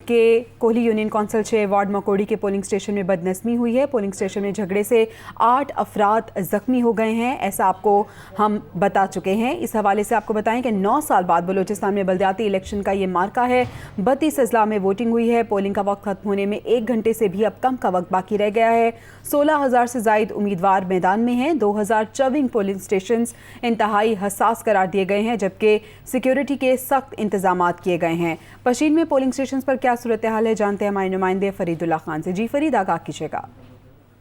के Kohli union council 6 ward Makori के polling station में बदनज़मी हुई है। पोलिंग स्टेशन में झगड़े से 8 अफराद ज़ख्मी हो गए हैं, ऐसा आपको हम बता चुके हैं। इस हवाले से आपको बताएं कि 9 साल बाद बलूचिस्तान में बल्दियाती इलेक्शन का ये मार्का है। 32 अजला में वोटिंग हुई है। पोलिंग का वक्त खत्म होने में 1 घंटे से भी अब कम का वक्त बाकी रह गया है। 16,000 से ज़ायद उम्मीदवार मैदान में हैं। 2024 पोलिंग स्टेशन इंतहाई हसास करार दिए गए हैं, जबकि सिक्योरिटी के सख्त इंतजामात किए गए हैं। पशीन में पोलिंग स्टेशन पर क्या सूरत हाल है, जानते हैं हमारे नुमाइंदे फरीदुल्ला खान से। जी फरीद, आगाह कीजिएगा।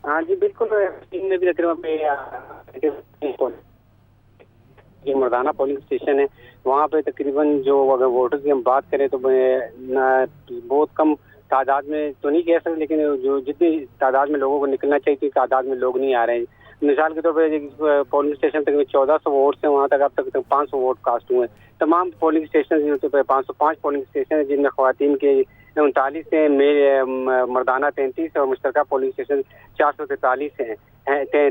हाँ जी बिल्कुल, में भी ये मर्दाना पोलिंग स्टेशन है, वहाँ पे तकरीबन जो अगर वोटर्स की हम बात करें तो बहुत कम तादाद में तो नहीं कह सकते, लेकिन जो जितनी तादाद में लोगों को निकलना चाहिए उतनी तादाद में लोग नहीं आ रहे हैं। मिसाल के तौर पर पोलिंग स्टेशन तक 1400 वोट्स हैं, वहाँ तक अब तक 500 वोट कास्ट हुए हैं। तमाम पोलिंग स्टेशन 505 पोलिंग स्टेशन है, जिनमें ख्वातीन के 39 हैं, मर्दाना 33 और मुश्तरका पोलिंग स्टेशन 443 हैं,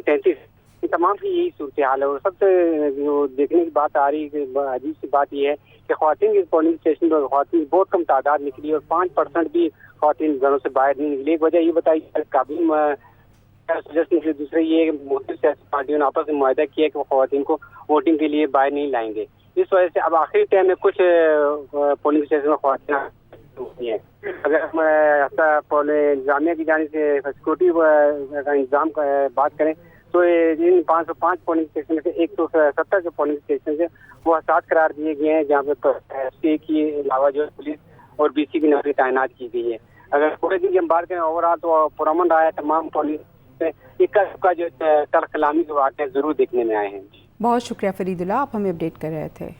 33। तमाम की यही सूरत हाल है। और सबसे जो देखने की बात आ रही है, अजीब सी बात यह है कि ख्वातीन के पोलिंग स्टेशन पर ख्वातीन बहुत कम तादाद निकली और 5% भी ख्वातीन घरों से बाहर नहीं निकली। एक वजह ये बताई काबिल निकले, दूसरा ये मुख्तलिफ सियासी पार्टियों ने आपस में मुआहदा किया कि वो ख्वातीन को वोटिंग के लिए बाहर नहीं लाएंगे। इस वजह से अब आखिरी टाइम में कुछ पोलिंग स्टेशन में ख्वातीन हुई हैं। अगर हम इंतजामिया की जानिब से सिक्योरिटी का इंतजाम का बात करें तो इन 505 पोलिंग स्टेशन में से 170 जो पोलिंग स्टेशन है वो हसास करार दिए गए हैं, जहाँ पे एसपी के अलावा जो पुलिस और बीसी की नौकरी तैनात की गई है। अगर पूरे दिन की हम बात करें ओवरऑल तो पुरअमन रहा है। तमाम पोलिंग का जो तलख कलामी जो वाक़े जरूर देखने में आए हैं। बहुत शुक्रिया फरीदुल्ला, आप हमें अपडेट कर रहे थे।